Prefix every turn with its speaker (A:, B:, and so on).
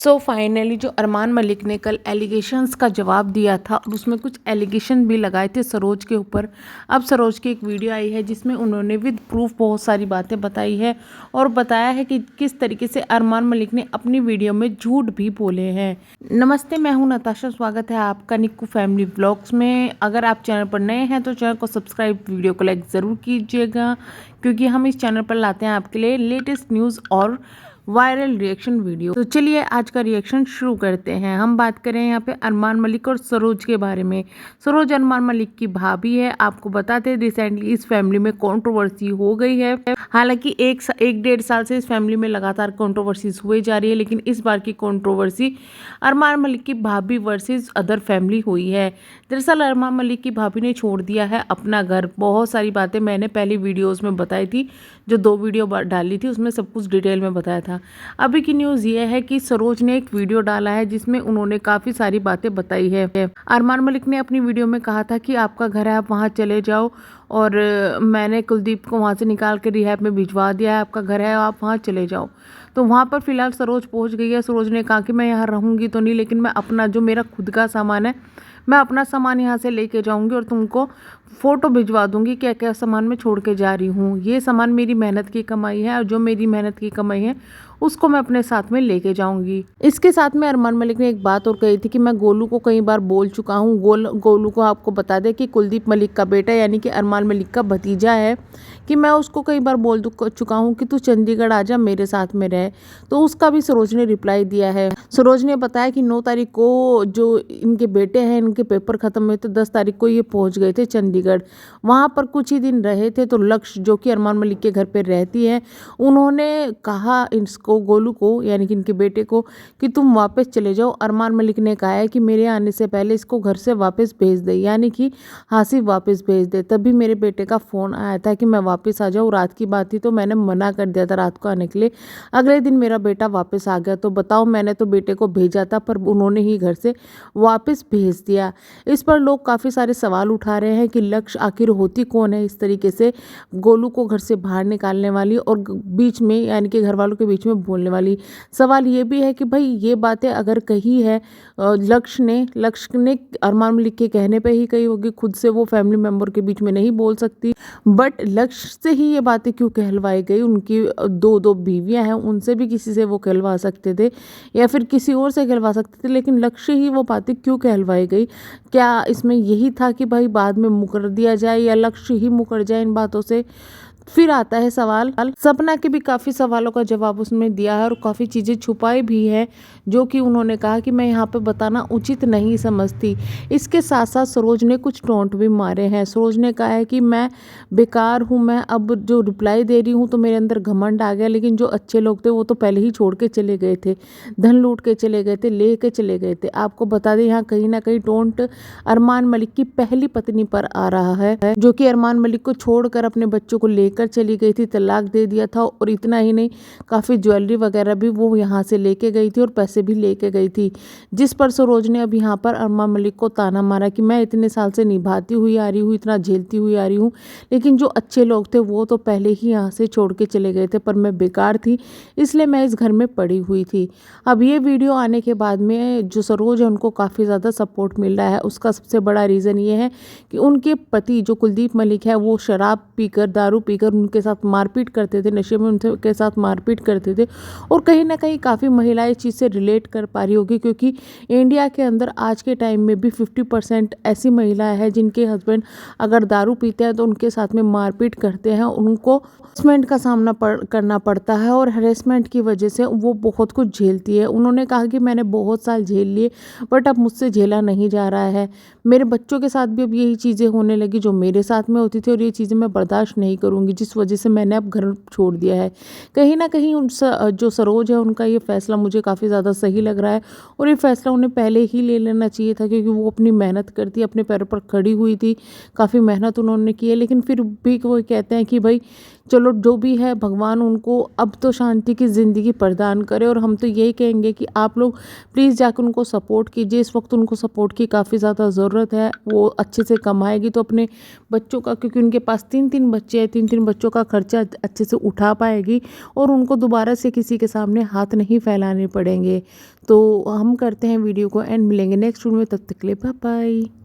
A: Finally जो अरमान मलिक ने कल एलिगेशंस का जवाब दिया था और उसमें कुछ एलिगेशन भी लगाए थे सरोज के ऊपर। अब सरोज की एक वीडियो आई है जिसमें उन्होंने विद प्रूफ बहुत सारी बातें बताई है और बताया है कि किस तरीके से अरमान मलिक ने अपनी वीडियो में झूठ भी बोले हैं। नमस्ते, मैं हूं नताशा, स्वागत है आपका निक्कू फैमिली व्लॉग्स में। अगर आप चैनल पर नए हैं तो चैनल को सब्सक्राइब, वीडियो को लाइक ज़रूर कीजिएगा, क्योंकि हम इस चैनल पर लाते हैं आपके लिए लेटेस्ट न्यूज़ और वायरल रिएक्शन वीडियो। तो चलिए आज का रिएक्शन शुरू करते हैं। हम बात करें यहाँ पे अरमान मलिक और सरोज के बारे में। सरोज अरमान मलिक की भाभी है। आपको बताते हैं रिसेंटली इस फैमिली में कंट्रोवर्सी हो गई है। हालांकि एक डेढ़ साल से इस फैमिली में लगातार कंट्रोवर्सीज हुई जा रही है, लेकिन इस बार की कंट्रोवर्सी अरमान मलिक की भाभी वर्सेस अदर फैमिली हुई है। दरअसल अरमान मलिक की भाभी ने छोड़ दिया है अपना घर। बहुत सारी बातें मैंने पहली वीडियोस में बताई थी, जो 2 वीडियो डाली थी उसमें सब कुछ डिटेल में बताया था। अभी की न्यूज़ ये है कि सरोज ने एक वीडियो डाला है जिसमें उन्होंने काफ़ी सारी बातें बताई है। अरमान मलिक ने अपनी वीडियो में कहा था कि आपका घर है, आप वहाँ चले जाओ, और मैंने कुलदीप को वहाँ से निकाल के रिहैब में भिजवा दिया है। आपका घर है, आप वहाँ चले जाओ। तो वहाँ पर फिलहाल सरोज पहुँच गई है। सरोज ने कहा कि मैं यहाँ रहूँगी तो नहीं, लेकिन मैं अपना जो मेरा खुद का सामान है, मैं अपना सामान यहाँ से लेके जाऊँगी और तुमको फ़ोटो भिजवा दूँगी क्या क्या सामान मैं छोड़ के जा रही हूँ। ये सामान मेरी मेहनत की कमाई है और जो मेरी मेहनत की कमाई है उसको मैं अपने साथ में लेके जाऊंगी। इसके साथ में अरमान मलिक ने एक बात और कही थी कि मैं गोलू को कई बार बोल चुका हूँ। गोलू को आपको बता दें कि कुलदीप मलिक का बेटा यानी कि अरमान मलिक का भतीजा है, कि मैं उसको कई बार बोल चुका हूँ कि तू चंडीगढ़ आ जा, मेरे साथ में रहे। तो उसका भी सरोज ने रिप्लाई दिया है। सरोज ने बताया कि 9 तारीख को जो इनके बेटे हैं, इनके पेपर खत्म हुए थे, 10 तारीख को ये पहुंच गए थे चंडीगढ़। वहाँ पर कुछ ही दिन रहे थे तो लक्ष्य, जो कि अरमान मलिक के घर पर रहती है, उन्होंने कहा इसको, गोलू को यानी कि इनके बेटे को, कि तुम वापस चले जाओ। अरमान मलिक ने कहा है कि मेरे आने से पहले इसको घर से वापस भेज दे, यानी कि हासिफ वापस भेज दे। तभी मेरे बेटे का फ़ोन आया था कि मैं वापस आ जाऊँ। रात की बात थी तो मैंने मना कर दिया था रात को आने के लिए। अगले दिन मेरा बेटा वापस आ गया। तो बताओ, मैंने तो बेटे को भेजा था पर उन्होंने ही घर से वापस भेज दिया। इस पर लोग काफ़ी सारे सवाल उठा रहे हैं कि लक्ष्य आखिर होती कौन है इस तरीके से गोलू को घर से बाहर निकालने वाली और बीच में यानी कि घर वालों के बीच में बोलने वाली। सवाल ये भी है कि भाई ये बातें अगर कही है लक्ष्य ने अरमान मलिक के कहने पे ही कही होगी, खुद से वो फैमिली मेंबर के बीच में नहीं बोल सकती। बट लक्ष्य से ही ये बातें क्यों कहलवाई गई? उनकी 2 बीवियां हैं, उनसे भी किसी से वो कहलवा सकते थे या फिर किसी और से कहलवा सकते थे, लेकिन लक्ष्य ही वो बातें क्यों कहलवाई गई? क्या इसमें यही था कि भाई बाद में मुकर दिया जाए या लक्ष्य ही मुकर जाए इन बातों से? फिर आता है सवाल, सपना के भी काफ़ी सवालों का जवाब उसमें दिया है और काफ़ी चीज़ें छुपाई भी है, जो कि उन्होंने कहा कि मैं यहाँ पे बताना उचित नहीं समझती। इसके साथ साथ सरोज ने कुछ टोंट भी मारे हैं। सरोज ने कहा है कि मैं बेकार हूँ, मैं अब जो रिप्लाई दे रही हूँ तो मेरे अंदर घमंड आ गया, लेकिन जो अच्छे लोग थे वो तो पहले ही छोड़ के चले गए थे, धन लूट के चले गए थे, ले के चले गए थे। आपको बता दें यहाँ कहीं ना कहीं टोंट अरमान मलिक की पहली पत्नी पर आ रहा है, जो कि अरमान मलिक को छोड़कर अपने बच्चों को लेकर चली गई थी, तलाक दे दिया था। और इतना ही नहीं, काफ़ी ज्वेलरी वगैरह भी वो यहाँ से लेके गई थी और पैसे भी लेके गई थी, जिस पर सरोज ने अब यहाँ पर अरमान मलिक को ताना मारा कि मैं इतने साल से निभाती हुई आ रही हूँ, इतना झेलती हुई आ रही हूँ, लेकिन जो अच्छे लोग थे वो तो पहले ही यहाँ से छोड़ के चले गए थे, पर मैं बेकार थी इसलिए मैं इस घर में पड़ी हुई थी। अब ये वीडियो आने के बाद में जो सरोज है उनको काफ़ी ज़्यादा सपोर्ट मिल रहा है। उसका सबसे बड़ा रीज़न ये है कि उनके पति जो कुलदीप मलिक है वो शराब पीकर, दारू पीकर उनके साथ मारपीट करते थे, नशे में उनके साथ मारपीट करते थे। और कहीं ना कहीं काफ़ी महिलाएं इस चीज़ से रिलेट कर पा रही होगी, क्योंकि इंडिया के अंदर आज के टाइम में भी 50% ऐसी महिलाएं हैं जिनके हस्बैंड अगर दारू पीते हैं तो उनके साथ में मारपीट करते हैं, उनको हरेसमेंट का सामना करना पड़ता है और हरेसमेंट की वजह से वो बहुत कुछ झेलती है। उन्होंने कहा कि मैंने बहुत साल झेल लिए बट अब मुझसे झेला नहीं जा रहा है। मेरे बच्चों के साथ भी अब यही चीज़ें होने लगी जो मेरे साथ में होती थी और ये चीज़ें मैं बर्दाश्त नहीं करूँगी, जिस वजह से मैंने अब घर छोड़ दिया है। कहीं ना कहीं जो सरोज है उनका ये फैसला मुझे काफ़ी ज़्यादा सही लग रहा है और ये फैसला उन्हें पहले ही ले लेना चाहिए था, क्योंकि वो अपनी मेहनत करती, अपने पैरों पर खड़ी हुई थी, काफ़ी मेहनत उन्होंने की है। लेकिन फिर भी वो कहते हैं कि भाई चलो जो भी है, भगवान उनको अब तो शांति की ज़िंदगी प्रदान करे। और हम तो यही कहेंगे कि आप लोग प्लीज़ जाकर उनको सपोर्ट कीजिए। इस वक्त उनको सपोर्ट की काफ़ी ज़्यादा ज़रूरत है। वो अच्छे से कमाएगी तो अपने बच्चों का, क्योंकि उनके पास 3-3 बच्चे हैं, 3-3 बच्चों का खर्चा अच्छे से उठा पाएगी और उनको दोबारा से किसी के सामने हाथ नहीं फैलाने पड़ेंगे। तो हम करते हैं वीडियो को एंड, मिलेंगे नेक्स्ट वीडियो में, तब तक के लिए बाय बाय।